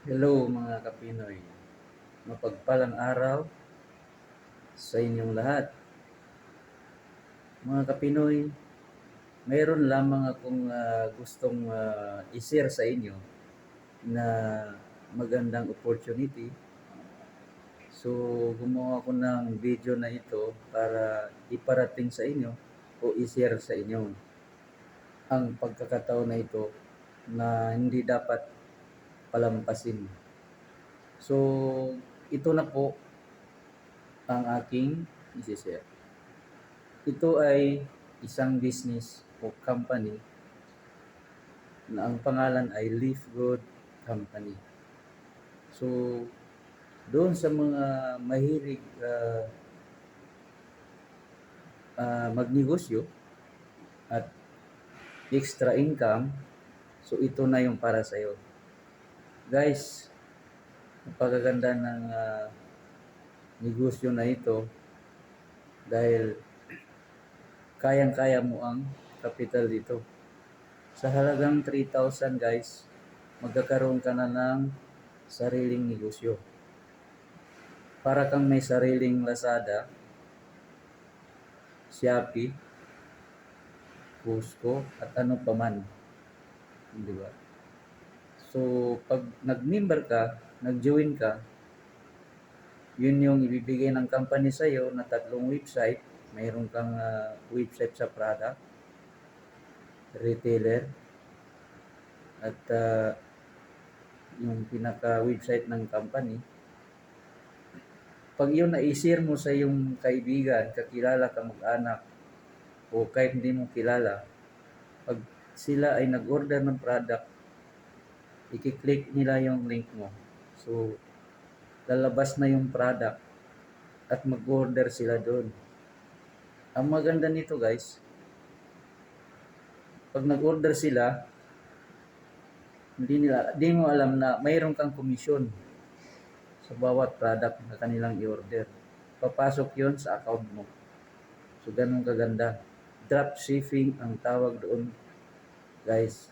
Hello mga Kapinoy, mapagpalang araw sa inyong lahat. Mga Kapinoy, mayroon lamang akong gustong i-share sa inyo na magandang opportunity. So gumawa ako ng video na ito para iparating sa inyo o i-share sa inyo ang pagkakataon na ito na hindi dapat palampasin. So ito na po ang aking i-share. Ito ay isang business o company na ang pangalan ay Leaf Good Company. So, doon sa mga mahilig magnegosyo at extra income, so ito na yung para sa iyo. Guys, napakaganda ng negosyo na ito dahil kayang-kaya mo ang capital dito. Sa halagang 3,000 guys, magkakaroon ka na ng sariling negosyo. Para kang may sariling Lazada, Shopee, Costco, at ano pa man. Di ba? So, pag nag-member ka, nag-join ka, yun yung ibibigay ng company sa'yo na 3 website. Mayroon kang website sa product, retailer, at yung pinaka-website ng company. Pag yun na-share mo sa yung kaibigan, kakilala, kamag-anak, o kahit hindi mo kilala, pag sila ay nag-order ng product, i-click nila yung link mo. So, lalabas na yung product at mag-order sila doon. Ang maganda nito guys, pag nag-order sila, hindi mo alam na mayroon kang komisyon sa bawat product na kanilang i-order. Papasok yon sa account mo. So, ganun kaganda. Drop shipping ang tawag doon, guys.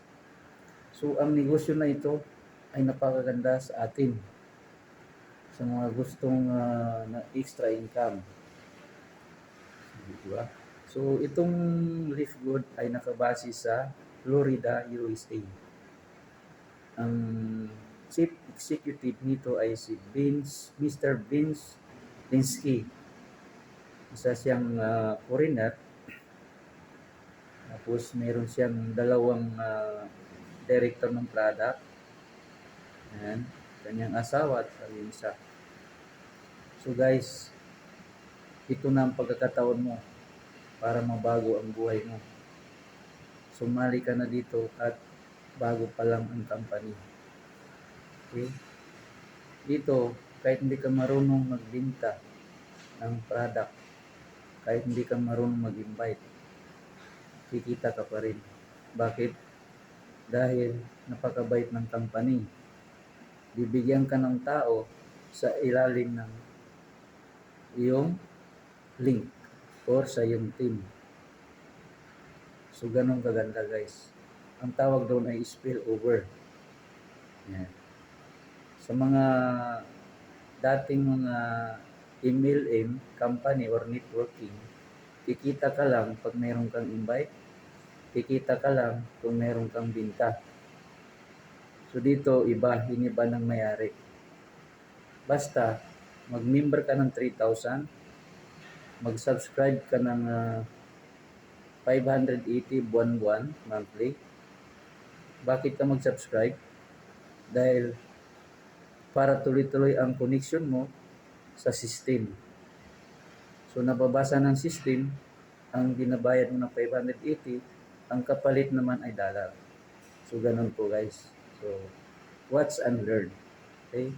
So, ang negosyo na ito ay napakaganda sa atin, sa mga gustong na extra income. Diba? So, itong Leaf Good ay nakabase sa Florida, USA. Ang chief executive nito ay si Mr. Vince Linsky. Isa siyang foreigner. Tapos meron siyang dalawang director ng product. Ayan, kanyang asawa at isa. So guys, ito na ang pagkakataon mo para mabago ang buhay mo. Sumali ka na dito at bago pa lang ang company. Okay? Dito, kahit hindi ka marunong magbenta ng product, kahit hindi ka marunong mag-invite, kikita ka pa rin. Bakit? Dahil napakabait ng company. Bibigyan ka ng tao sa ilalim ng iyong link or sa iyong team. So, ganun kaganda guys. Ang tawag doon ay spill over. Yan. Sa mga dating mga MLM company or networking, kikita ka lang pag mayroon kang invite, kikita ka lang kung mayroon kang binta. So dito, hiniba ng mayari. Basta, mag-member ka ng 3,000, mag-subscribe ka ng 580 buwan-buwan, monthly. Bakit ka mag-subscribe? Dahil para tuloy-tuloy ang connection mo sa system. So nababasa ng system, ang binabayad mo ng 580, ang kapalit naman ay dollar. So ganun po guys. So watch and learn. Okay?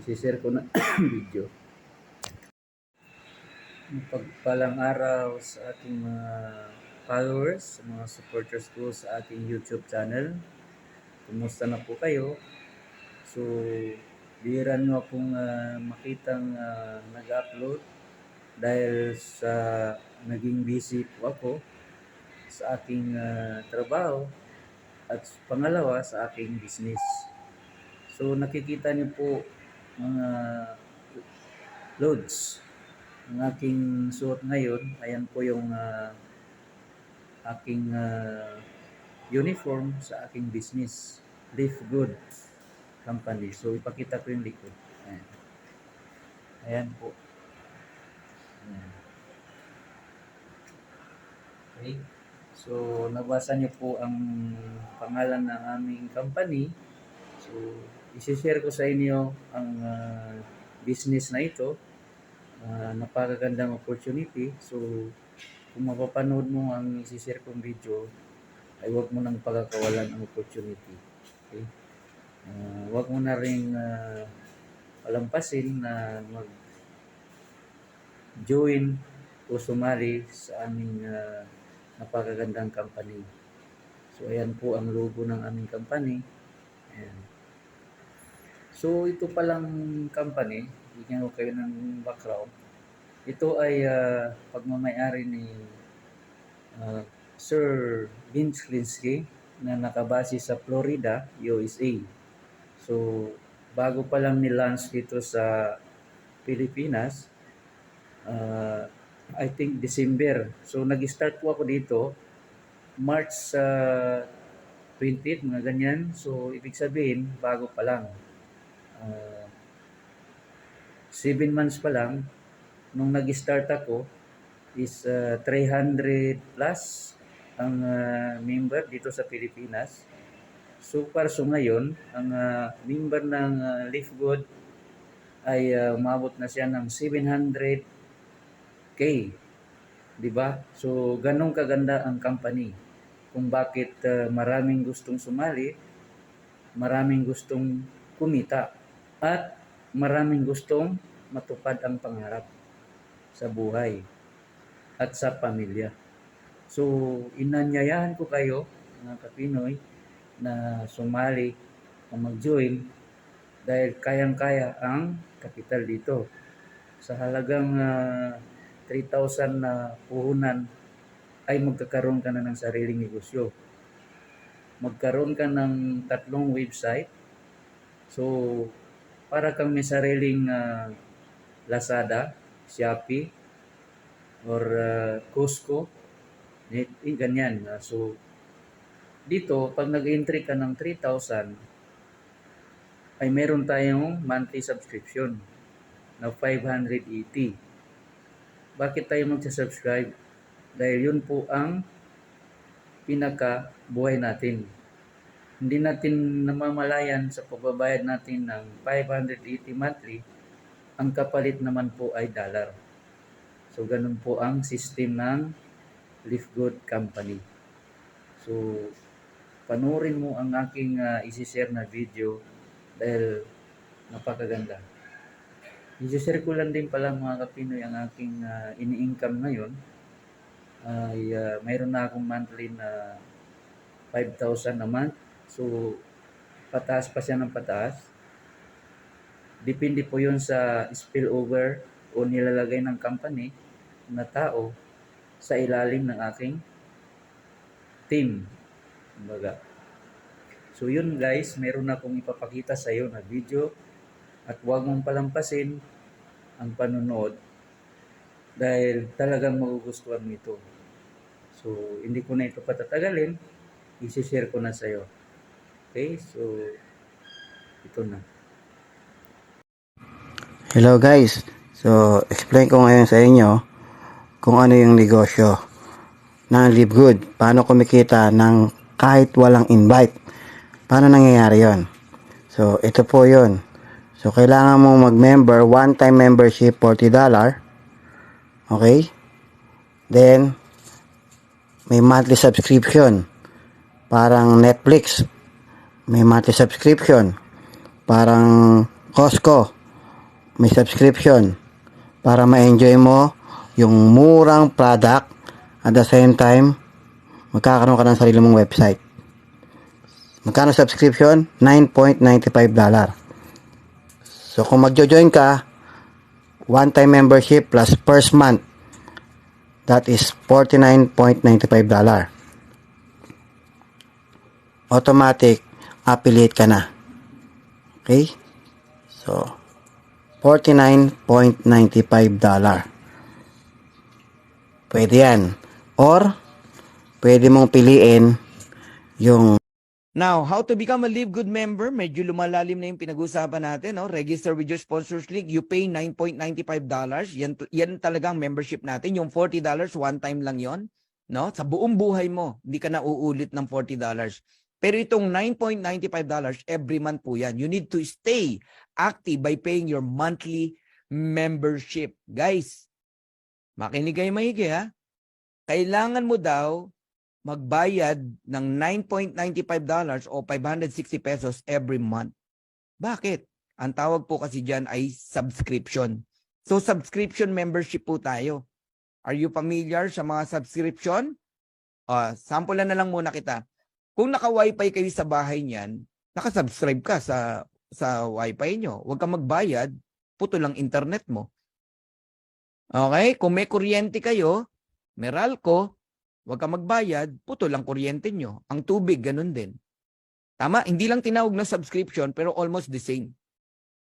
So share ko na video. Pagpalang araw sa ating mga followers, mga supporters ko sa ating YouTube channel. Kumusta na po kayo? So, bihira nyo akong makitang nag-upload dahil sa naging busy po ako sa aking trabaho at pangalawa sa aking business. So nakikita niyo po mga loads. Ang aking suot ngayon, ayan po yung aking uniform sa aking business, Leaf Good Company. So ipakita ko yung likod. Ayan, ayan po. Ayan. Okay. So nabasa niyo po ang pangalan ng aming company. So i-share ko sa inyo ang business na ito. Napakagandang opportunity. So kung mapapanood mo ang i-share kong video, ay huwag mo nang pagkakawalan ang opportunity. Okay? Huwag mo na rin palampasin na mag-join o sumali sa aming napakagandang company. So ayan po ang logo ng aming company. Ayan. So ito palang company, bigyan ko kayo ng background. Ito ay pagmamay-ari ni Sir Vince Klinsky na nakabase sa Florida, USA. So bago pa lang ni-launch dito sa Pilipinas, I think December. So nag-start po ako dito March 20th, mga ganyan. So ibig sabihin, bago pa lang. 7 months pa lang, nung nag-start ako, is 300 plus ang member dito sa Pilipinas. So ngayon, ang member ng Leaf Good ay umabot na siya ng 700K. 'Di ba? So ganun kaganda ang company. Kung bakit maraming gustong sumali, maraming gustong kumita, at maraming gustong matupad ang pangarap sa buhay at sa pamilya. So inanyayahan ko kayo, mga Kapinoy, na sumali o mag-join dahil kayang-kaya ang kapital dito. Sa halagang 3,000 na puhunan ay magkakaroon ka na ng sariling negosyo. Magkaroon ka ng 3 website. So para kang may sariling Lazada, Shopee, or Costco, ganyan. So dito, pag nag-entry ka ng 3,000, ay meron tayong monthly subscription na 580. Bakit tayo mag-subscribe? Dahil yun po ang pinaka buhay natin. Hindi natin namamalayan sa pagbabayad natin ng 580 monthly, ang kapalit naman po ay dollar. So ganun po ang system ng Leaf Good Company. So panoorin mo ang aking isi-share na video dahil napakaganda. I-share ko lang din pala, mga Kapinoy, ang aking ini-income ngayon ay mayroon na akong monthly na 5,000 a month. So pataas pa siya ng pataas. Depende po yun sa spillover o nilalagay ng company na tao sa ilalim ng aking team. Kumbaga. So yun guys, meron akong ipapakita sa iyo na video at huwag mong palampasin ang panonood dahil talagang magugustuhan mo ito. So hindi ko na ito patatagalin, i-share ko na sa iyo. Okay, so ito na. Hello guys, so explain ko ngayon sa inyo kung ano yung negosyo ng Live Good. Paano kumikita ng kahit walang invite. Paano nangyayari yon? So ito po yon. So kailangan mo mag-member, one-time membership $40. Okay? Then may monthly subscription. Parang Netflix. May monthly subscription. Parang Costco. May subscription para ma-enjoy mo yung murang product at the same time magkakaroon ka ng sarili mong website. Magkano subscription? $9.95. So kung magjo-join ka, one-time membership plus first month, that is $49.95. Automatic affiliate ka na. Okay? So, $49.95. Pwede yan. Or, pwede mong piliin yung Now, how to become a Live Good member? Medyo lumalalim na yung pinag-uusapan natin. No? Register with your sponsors link. You pay $9.95. Yan talagang membership natin. Yung $40, one time lang yon. No? Sa buong buhay mo, hindi ka na uulit ng $40. Pero itong $9.95, every month po yan. You need to stay active by paying your monthly membership. Guys, makinig kayo maigi ha. Kailangan mo daw magbayad ng $9.95 o 560 pesos every month. Bakit? Ang tawag po kasi dyan ay subscription. So, subscription membership po tayo. Are you familiar sa mga subscription? Sample na lang muna kita. Kung naka-wifi kayo sa bahay niyan, nakasubscribe ka sa wifi nyo. Huwag kang magbayad, puto lang internet mo. Okay? Kung may kuryente kayo, Meralco, huwag kang magbayad, puto lang kuryente nyo. Ang tubig, ganun din. Tama? Hindi lang tinawag na subscription, pero almost the same.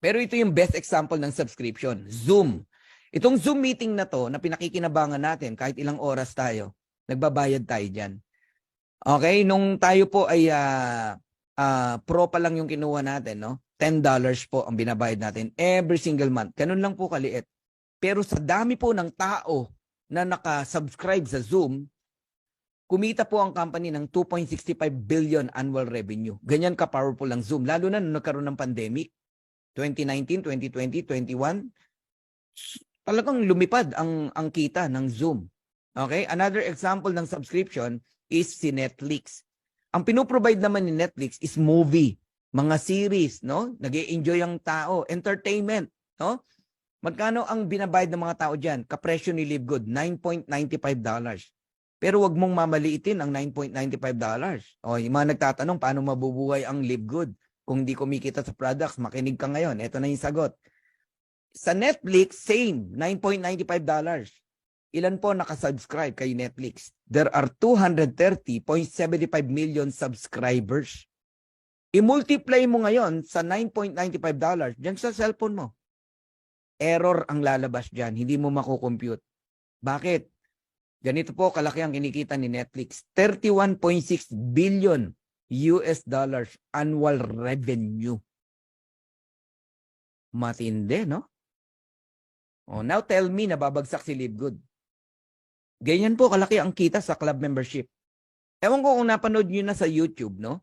Pero ito yung best example ng subscription. Zoom. Itong Zoom meeting na to, na pinakikinabangan natin, kahit ilang oras tayo, nagbabayad tayo dyan. Okay? Nung tayo po ay pro pa lang yung kinuha natin, no? $10 po ang binabayad natin every single month. Ganun lang po kaliit. Pero sa dami po ng tao na naka-subscribe sa Zoom, kumita po ang company ng 2.65 billion annual revenue. Ganyan ka-powerful ang Zoom. Lalo na nung nagkaroon ng pandemic, 2019, 2020, 21, talagang lumipad ang kita ng Zoom. Okay? Another example ng subscription is si Netflix. Ang pinoprovide naman ni Netflix is movie, mga series, no? Nag-e-enjoy ang tao, entertainment, no? Magkano ang binabayad ng mga tao diyan? Kapresyo ni Live Good, $9.95. Pero wag mong mamaliitin ang $9.95. O, yung mga nagtatanong paano mabubuhay ang Live Good kung di kumikita sa products, makinig ka ngayon. Ito na yung sagot. Sa Netflix, same, $9.95. Ilan po nakasubscribe kay Netflix? There are 230.75 million subscribers. I-multiply mo ngayon sa $9.95 diyan sa cellphone mo. Error ang lalabas diyan, hindi mo makukompute. Bakit? Ganito po kalaki ang kinikita ni Netflix. 31.6 billion US dollars annual revenue. Matindi, no? Oh, now tell me na babagsak si Live Good. Ganyan po kalaki ang kita sa club membership. Ewan ko kung napanood nyo na sa YouTube, no?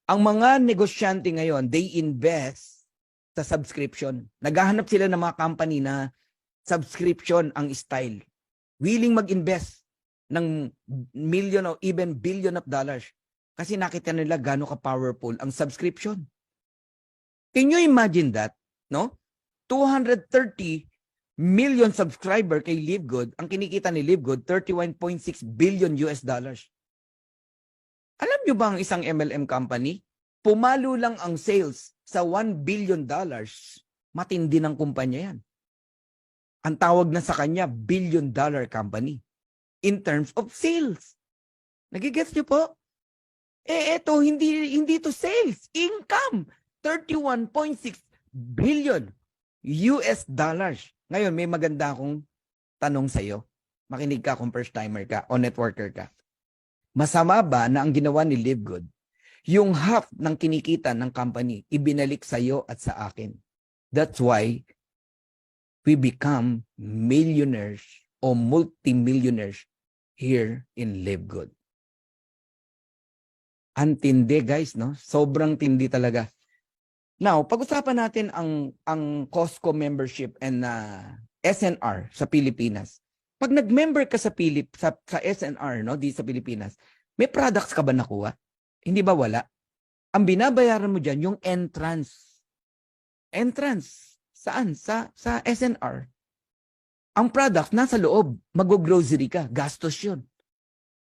Ang mga negosyante ngayon, they invest sa subscription. Naghahanap sila ng mga company na subscription ang style. Willing mag-invest ng million o even billion of dollars. Kasi nakita nila gaano ka-powerful ang subscription. Can you imagine that? No? 230 million subscriber kay Live Good, ang kinikita ni Live Good, 31.6 billion US dollars. Alam nyo ba ang isang MLM company? Pumalo lang ang sales sa $1 billion. Matindi ng kumpanya yan. Ang tawag na sa kanya, billion-dollar company. In terms of sales. Nagigets nyo po? Eto, hindi to sales. Income. 31.6 billion US dollars. Ngayon, may maganda akong tanong sa'yo. Makinig ka kung first timer ka o networker ka. Masama ba na ang ginawa ni Live Good, yung half ng kinikita ng company, ibinalik sa'yo at sa akin? That's why we become millionaires o multimillionaires here in Live Good. Ang tindi, guys, no? Sobrang tindi talaga. Now, pag-usapan natin ang Costco membership and SNR sa Pilipinas. Pag nag-member ka sa SNR, no, di sa Pilipinas, may products ka ba nakuha? Hindi ba wala? Ang binabayaran mo diyan yung entrance. Entrance. Saan? Sa SNR. Ang product nasa loob. Mag-grocery ka. Gastos yun.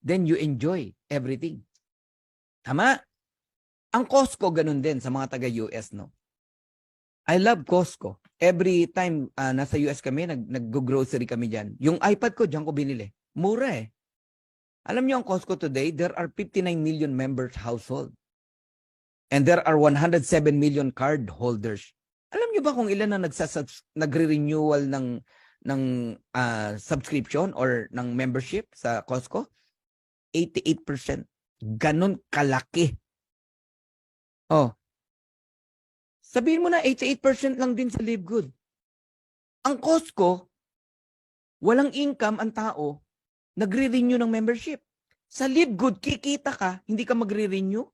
Then you enjoy everything. Tama? Ang Costco ganun din sa mga taga-US, no? I love Costco. Every time nasa US kami, nag-grocery kami dyan. Yung iPad ko, dyan ko binili. Mura eh. Alam niyo ang Costco today, there are 59 million members household. And there are 107 million card holders. Alam niyo ba kung ilan ang nagre-renewal ng subscription or ng membership sa Costco? 88%. Ganon kalaki. Oh. Sabihin mo na 88% lang din sa Live Good. Ang Costco, walang income ang tao, nagre-renew ng membership. Sa Live Good, kikita ka, hindi ka magre-renew.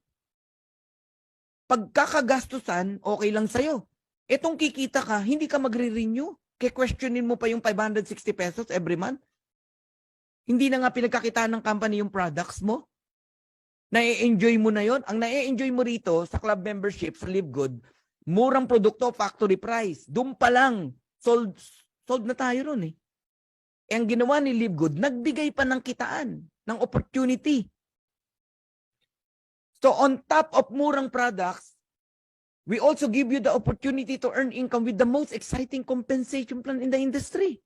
Pagkakagastusan, okay lang sa'yo. Etong kikita ka, hindi ka magre-renew. Ke-questionin mo pa yung 560 pesos every month. Hindi na nga pinagkakitaan ng company yung products mo. Na-enjoy mo na yon. Ang na-enjoy mo rito sa club membership, sa Live Good, murang produkto, factory price. Doon pa lang, sold na tayo ron eh. E ang ginawa ni Live Good, nagbigay pa ng kitaan, ng opportunity. So on top of murang products, we also give you the opportunity to earn income with the most exciting compensation plan in the industry.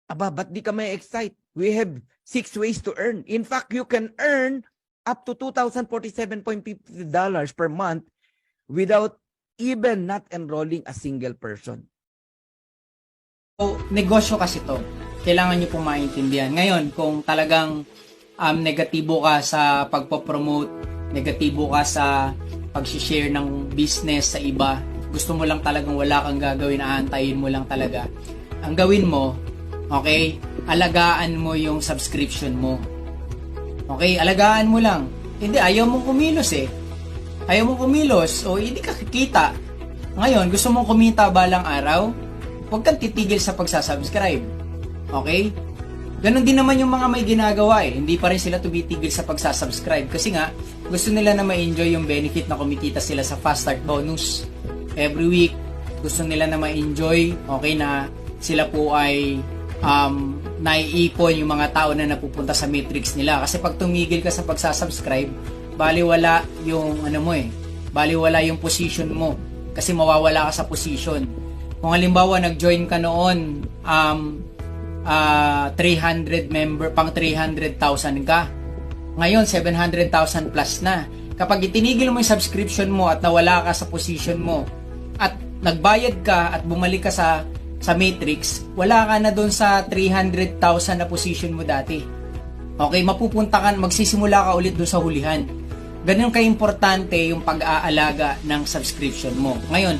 Aba, ba't di ka may excite? We have 6 ways to earn. In fact, you can earn up to $2,047.50 per month without even not enrolling a single person. So, negosyo kasi to. Kailangan nyo pong maintindihan. Ngayon, kung talagang negatibo ka sa pagpo-promote, negatibo ka sa pag-share ng business sa iba, gusto mo lang talagang wala kang gagawin, aantayin mo lang talaga. Ang gawin mo, okay, alagaan mo yung subscription mo. Okay, alagaan mo lang. Hindi, ayaw mong kumilos eh. Ayaw mong kumilos, o hindi ka kikita. Ngayon, gusto mong kumita balang araw, huwag kang titigil sa pagsasubscribe. Okay? Ganon din naman yung mga may ginagawa eh. Hindi pa rin sila tumitigil sa pagsasubscribe. Kasi nga, gusto nila na ma-enjoy yung benefit na kumikita sila sa Fast Start Bonus every week. Gusto nila na ma-enjoy, okay, na sila po ay naiipon yung mga tao na napupunta sa matrix nila. Kasi pag tumigil ka sa pagsasubscribe, baliwala yung baliwala yung position mo. Kasi mawawala ka sa position. Kung halimbawa nag-join ka noon 300 member, pang 300,000 ka. Ngayon 700,000 plus na. Kapag itinigil mo yung subscription mo at nawala ka sa position mo at nagbayad ka at bumalik ka sa matrix, wala ka na doon sa 300,000 na position mo dati. Okay, mapupunta ka, magsisimula ka ulit doon sa hulihan. Ganun ka-importante yung pag-aalaga ng subscription mo. Ngayon,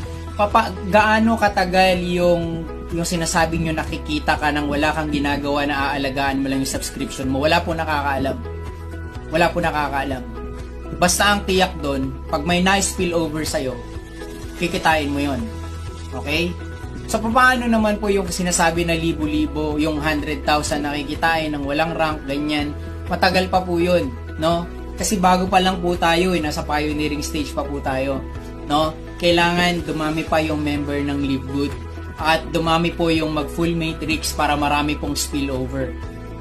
gaano katagal yung sinasabi nyo nakikita ka nang wala kang ginagawa na aalagaan mo lang yung subscription mo? Wala po nakakaalam. Wala po nakakaalam. Basta ang tiyak doon, pag may nice spillover sa'yo, kikitain mo yon. Okay? So, paano naman po yung sinasabi na libo-libo, yung 100,000 na kikitain ng walang rank, ganyan? Matagal pa po yun, no? Kasi bago pa lang po tayo, nasa pioneering stage pa po tayo, no? Kailangan dumami pa yung member ng Live Good at dumami po yung mag-full matrix para marami pong spillover.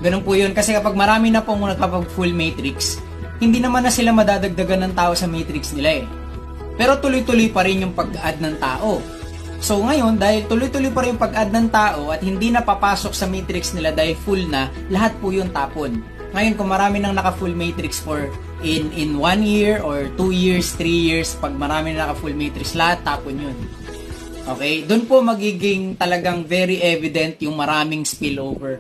Ganun po yun. Kasi kapag marami na pong nagkapag-full matrix, hindi naman na sila madadagdagan ng tao sa matrix nila eh. Pero tuloy-tuloy pa rin yung pag-add ng tao. So ngayon, dahil tuloy-tuloy pa rin yung pag-add ng tao at hindi na papasok sa matrix nila dahil full na, lahat po yung tapon. Ngayon, kung marami nang naka-full matrix for in 1 year or 2 years, 3 years, pag marami na naka-full matrix, lahat tapon yun. Okay? Doon po magiging talagang very evident yung maraming spillover.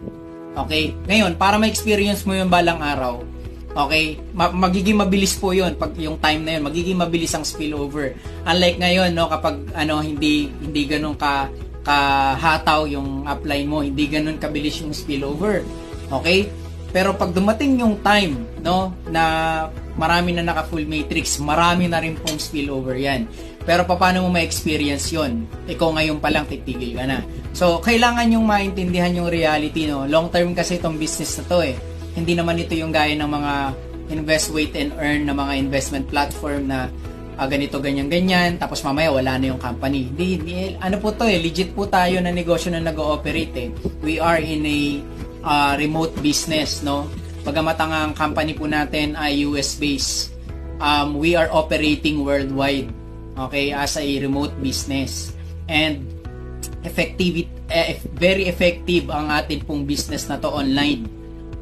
Okay? Ngayon, para ma-experience mo yung balang araw, okay, magiging mabilis po yun pag yung time na yun, magiging mabilis ang spillover. Unlike ngayon, no, kapag hindi ganun kahataw yung upline mo, hindi ganun kabilis yung spillover. Okay? Pero pag dumating yung time, no, na marami na naka-full matrix, marami na rin pong spillover yan. Pero paano mo ma-experience yon? Ikaw ngayon pa lang titigil ka na. So, kailangan yung maintindihan yung reality, no? Long term kasi itong business na to eh. Hindi naman ito yung gaya ng mga invest, wait and earn na mga investment platform na ganito, ganyan, tapos mamaya wala na yung company. Hindi, ano po to eh, legit po tayo na negosyo na nag-ooperate eh. We are in a remote business, no? Bagamat ang company po natin ay US-based, we are operating worldwide, okay, as a remote business. And very effective ang atin pong business na to online.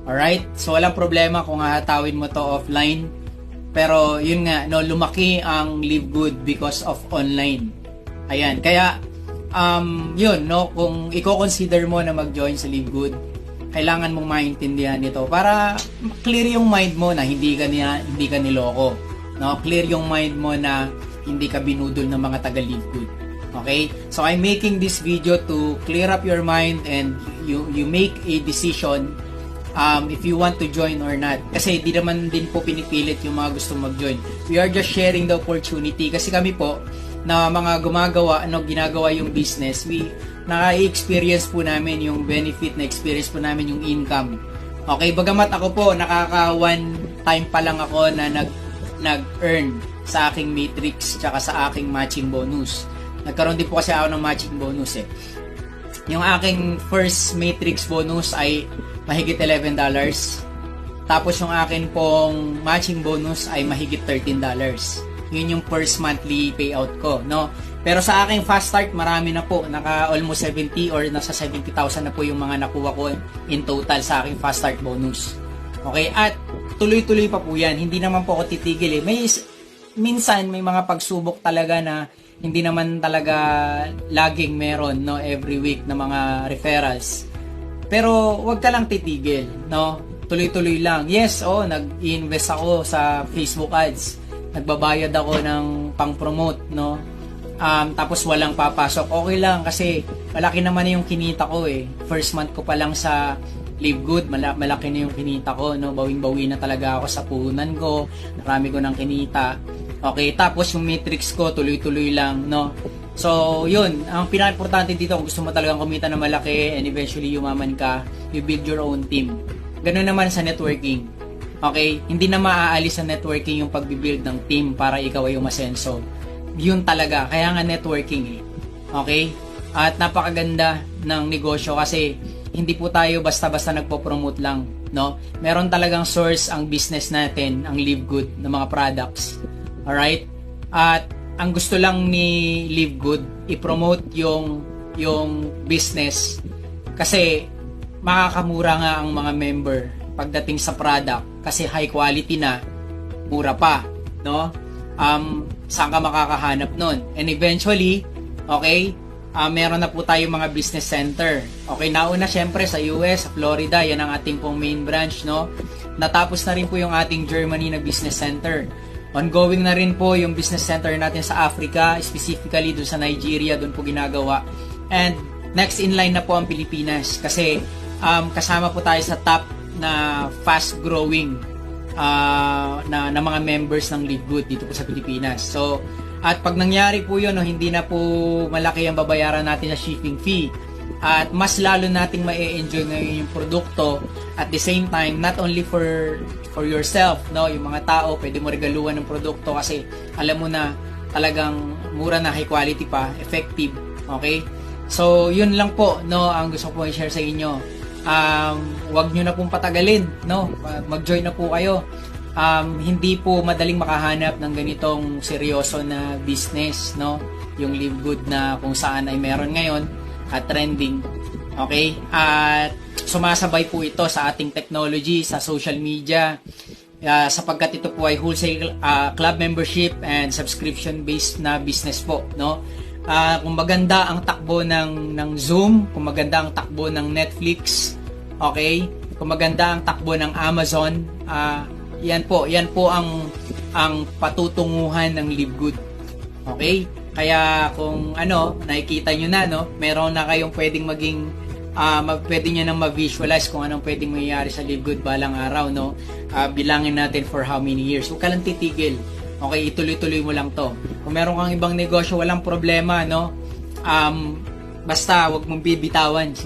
Alright? So, walang problema kung hahatawin mo to offline. Pero yun nga, no, lumaki ang Live Good because of online. Ayan, kaya yun, no, kung i-consider mo na mag-join sa Live Good, kailangan mong maintindihan ito para clear yung mind mo na hindi ka niloko, no? Clear yung mind mo na hindi ka binudol ng mga taga Live Good. Okay? So I'm making this video to clear up your mind and you make a decision if you want to join or not. Kasi di naman din po pinipilit yung mga gustong mag-join. We are just sharing the opportunity kasi kami po na mga ginagawa yung business, naka-experience po namin yung benefit, na experience po namin yung income. Okay, bagamat ako po, nakaka one time pa lang ako na nag-earn sa aking matrix tsaka sa aking matching bonus. Nagkaroon din po kasi ako ng matching bonus eh. Yung aking first matrix bonus ay mahigit $11. Tapos yung akin pong matching bonus ay mahigit $13. Yun yung first monthly payout ko, no? Pero sa aking fast start, marami na po. Naka almost 70 or nasa 70,000 na po yung mga nakuha ko in total sa aking fast start bonus. Okay? At tuloy-tuloy pa po yan. Hindi naman po ako titigil eh. Minsan, may mga pagsubok talaga na hindi naman talaga laging meron, no? Every week na mga referrals. Pero wag ka lang titigil, no? Tuloy-tuloy lang. Yes, nag-invest ako sa Facebook ads. Nagbabayad ako ng pang-promote, no? Tapos walang papasok. Okay lang kasi malaki naman yung kinita ko eh. First month ko pa lang sa Live Good, malaki na yung kinita ko, no? Bawing-bawi na talaga ako sa puhunan ko. Marami ko ng kinita. Okay, tapos yung matrix ko tuloy-tuloy lang, no? So, yun, ang pinaka-importante dito kung gusto mo talagang kumita na malaki and eventually yumaman ka, you build your own team. Ganun naman sa networking. Okay? Hindi na maaalis sa networking yung pagbibuild ng team para ikaw ay umasenso. Yun talaga. Kaya nga networking eh. Okay? At napakaganda ng negosyo kasi hindi po tayo basta-basta nagpo-promote lang, no? Meron talagang source ang business natin, ang Live Good na mga products. Alright? At ang gusto lang ni Live Good, i-promote yung business kasi makakamura nga ang mga member pagdating sa product kasi high quality na, mura pa, no? Saan ka makakahanap nun? And eventually, okay, meron na po tayong mga business center. Okay, nauna syempre sa US, sa Florida, yan ang ating pong main branch, no? Natapos na rin po yung ating Germany na business center. Ongoing na rin po yung business center natin sa Africa, specifically dun sa Nigeria, dun po ginagawa. And next in line na po ang Pilipinas kasi kasama po tayo sa top na fast growing na mga members ng Live Good dito po sa Pilipinas. So, at pag nangyari po yun, hindi na po malaki ang babayaran natin sa shipping fee. At mas lalo nating ma-enjoy ngayon yung produkto at the same time, not only for yourself, no, yung mga tao, pwede mo regaluhan ng produkto kasi alam mo na talagang mura na, high quality pa, effective, okay? So, yun lang po, no, ang gusto ko i-share sa inyo. Wag nyo na pong patagalin, no, mag-join na po kayo. Hindi po madaling makahanap ng ganitong seryoso na business, no, yung Live Good na kung saan ay meron ngayon at trending, okay? At sumasabay po ito sa ating technology, sa social media, sapagkat ito po ay wholesale club membership and subscription based na business po, no? Kung maganda ang takbo ng Zoom, kung maganda ang takbo ng Netflix, okay? Kung maganda ang takbo ng Amazon, yan po ang patutunguhan ng Live Good. Okay? Kaya kung nakikita nyo na, no, meron na kayong pwedeng pwede nyo nang ma-visualize kung anong pwedeng mangyayari sa Live Good balang araw, no? Bilangin natin for how many years. Huwag ka lang titigil. Okay, ituloy-tuloy mo lang to. Kung meron kang ibang negosyo, walang problema, no? Basta, huwag mong bibitawan.